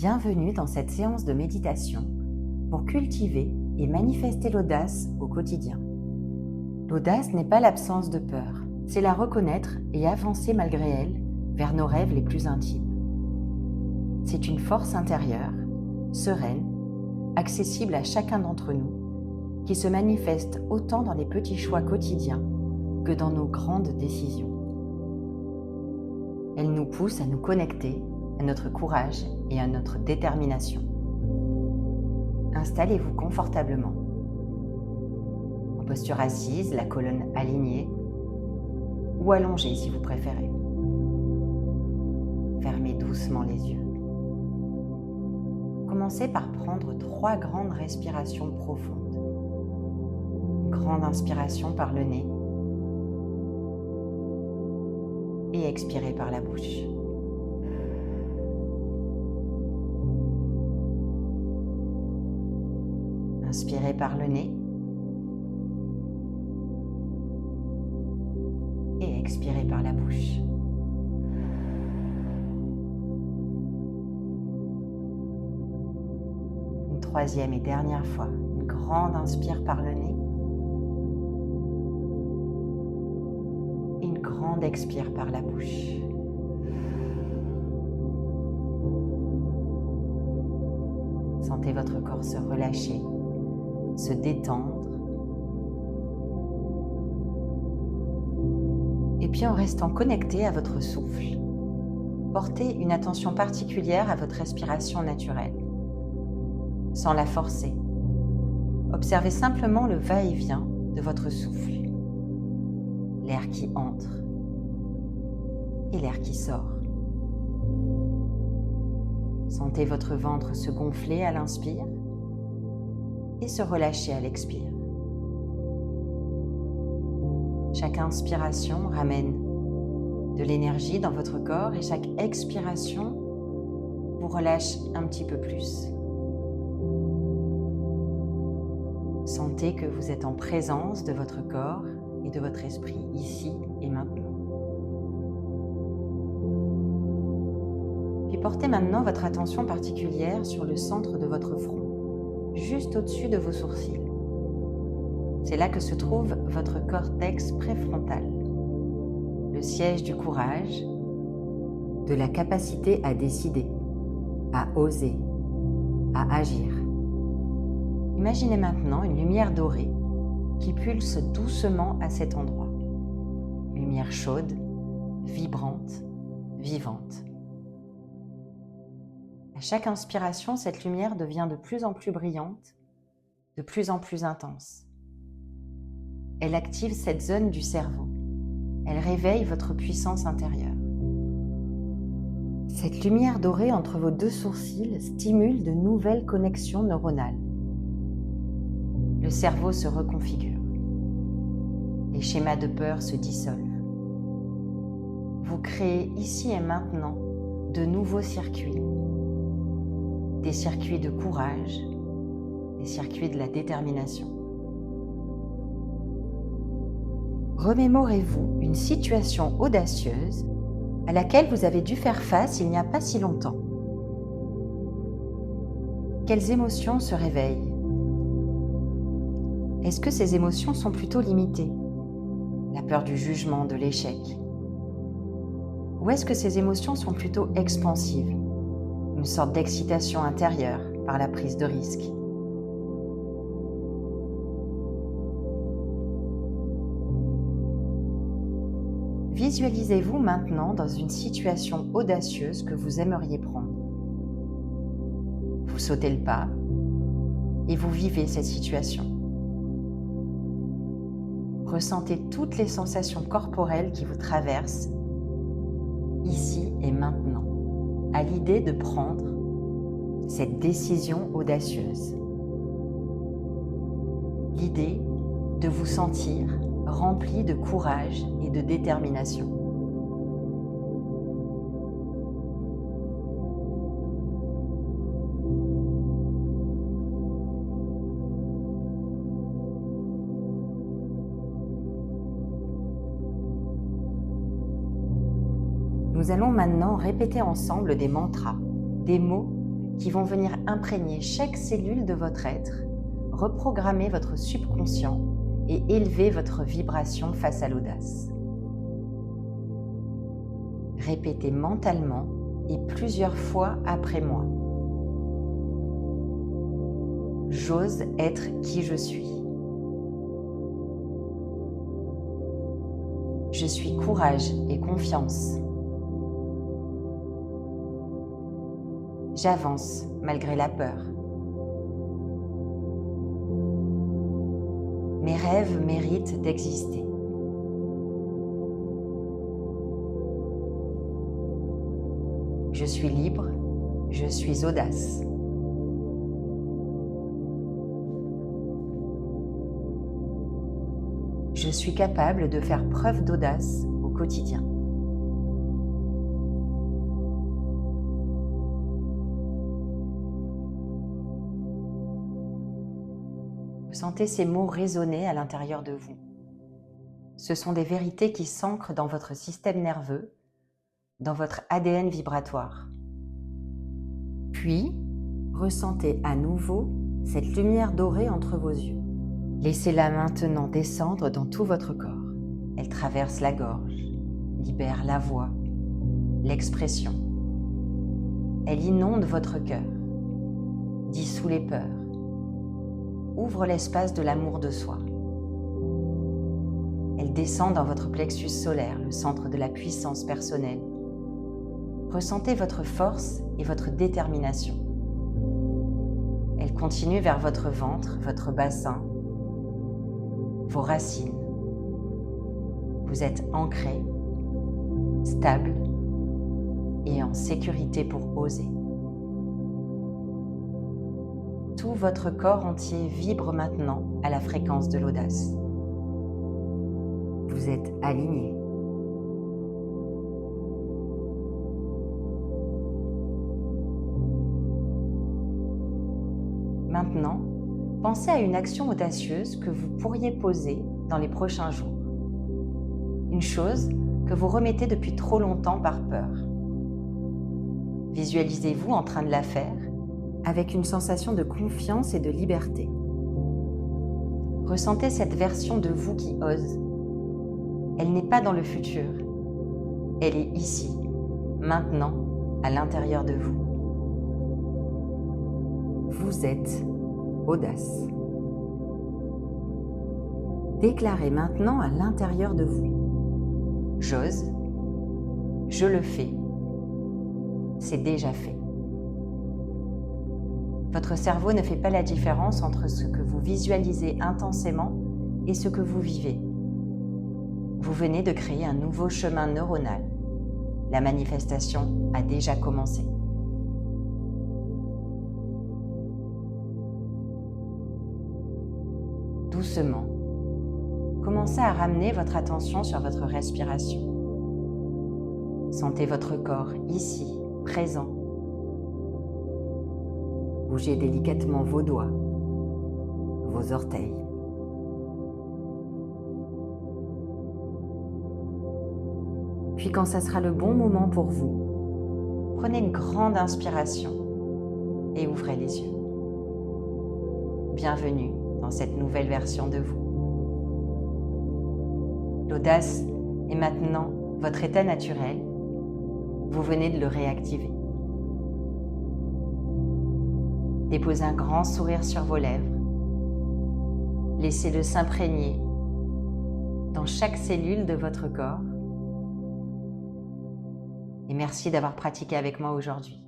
Bienvenue dans cette séance de méditation pour cultiver et manifester l'audace au quotidien. L'audace n'est pas l'absence de peur, c'est la reconnaître et avancer malgré elle vers nos rêves les plus intimes. C'est une force intérieure, sereine, accessible à chacun d'entre nous, qui se manifeste autant dans les petits choix quotidiens que dans nos grandes décisions. Elle nous pousse à nous connecter à notre courage et à notre détermination. Installez-vous confortablement, en posture assise, la colonne alignée, ou allongée si vous préférez. Fermez doucement les yeux. Commencez par prendre 3 grandes respirations profondes. Une grande inspiration par le nez et expirez par la bouche. Inspirez par le nez et expirez par la bouche. Une troisième et dernière fois, une grande inspire par le nez et une grande expire par la bouche. Sentez votre corps se relâcher, se détendre. Et puis en restant connecté à votre souffle, portez une attention particulière à votre respiration naturelle, sans la forcer. Observez simplement le va-et-vient de votre souffle, l'air qui entre et l'air qui sort. Sentez votre ventre se gonfler à l'inspire et se relâcher à l'expire. Chaque inspiration ramène de l'énergie dans votre corps et chaque expiration vous relâche un petit peu plus. Sentez que vous êtes en présence de votre corps et de votre esprit ici et maintenant. Puis portez maintenant votre attention particulière sur le centre de votre front, juste au-dessus de vos sourcils. C'est là que se trouve votre cortex préfrontal, le siège du courage, de la capacité à décider, à oser, à agir. Imaginez maintenant une lumière dorée qui pulse doucement à cet endroit. Lumière chaude, vibrante, vivante. À chaque inspiration, cette lumière devient de plus en plus brillante, de plus en plus intense. Elle active cette zone du cerveau. Elle réveille votre puissance intérieure. Cette lumière dorée entre vos 2 sourcils stimule de nouvelles connexions neuronales. Le cerveau se reconfigure. Les schémas de peur se dissolvent. Vous créez ici et maintenant de nouveaux circuits. Des circuits de courage, des circuits de la détermination. Remémorez-vous une situation audacieuse à laquelle vous avez dû faire face il n'y a pas si longtemps. Quelles émotions se réveillent? Est-ce que ces émotions sont plutôt limitées? La peur du jugement, de l'échec? Ou est-ce que ces émotions sont plutôt expansives? Une sorte d'excitation intérieure par la prise de risque. Visualisez-vous maintenant dans une situation audacieuse que vous aimeriez prendre. Vous sautez le pas et vous vivez cette situation. Ressentez toutes les sensations corporelles qui vous traversent ici et maintenant, à l'idée de prendre cette décision audacieuse. L'idée de vous sentir rempli de courage et de détermination. Nous allons maintenant répéter ensemble des mantras, des mots qui vont venir imprégner chaque cellule de votre être, reprogrammer votre subconscient et élever votre vibration face à l'audace. Répétez mentalement et plusieurs fois après moi. J'ose être qui je suis. Je suis courage et confiance. J'avance malgré la peur. Mes rêves méritent d'exister. Je suis libre, je suis audace. Je suis capable de faire preuve d'audace au quotidien. Vous sentez ces mots résonner à l'intérieur de vous. Ce sont des vérités qui s'ancrent dans votre système nerveux, dans votre ADN vibratoire. Puis, ressentez à nouveau cette lumière dorée entre vos yeux. Laissez-la maintenant descendre dans tout votre corps. Elle traverse la gorge, libère la voix, l'expression. Elle inonde votre cœur, dissout les peurs, ouvre l'espace de l'amour de soi. Elle descend dans votre plexus solaire, le centre de la puissance personnelle. Ressentez votre force et votre détermination. Elle continue vers votre ventre, votre bassin, vos racines. Vous êtes ancré, stable et en sécurité pour oser. Tout votre corps entier vibre maintenant à la fréquence de l'audace. Vous êtes aligné. Maintenant, pensez à une action audacieuse que vous pourriez poser dans les prochains jours. Une chose que vous remettez depuis trop longtemps par peur. Visualisez-vous en train de la faire avec une sensation de confiance et de liberté. Ressentez cette version de vous qui ose. Elle n'est pas dans le futur. Elle est ici, maintenant, à l'intérieur de vous. Vous êtes audace. Déclarez maintenant à l'intérieur de vous. J'ose, je le fais, c'est déjà fait. Votre cerveau ne fait pas la différence entre ce que vous visualisez intensément et ce que vous vivez. Vous venez de créer un nouveau chemin neuronal. La manifestation a déjà commencé. Doucement, commencez à ramener votre attention sur votre respiration. Sentez votre corps ici, présent. Bougez délicatement vos doigts, vos orteils. Puis quand ça sera le bon moment pour vous, prenez une grande inspiration et ouvrez les yeux. Bienvenue dans cette nouvelle version de vous. L'audace est maintenant votre état naturel. Vous venez de le réactiver. Déposez un grand sourire sur vos lèvres. Laissez-le s'imprégner dans chaque cellule de votre corps. Et merci d'avoir pratiqué avec moi aujourd'hui.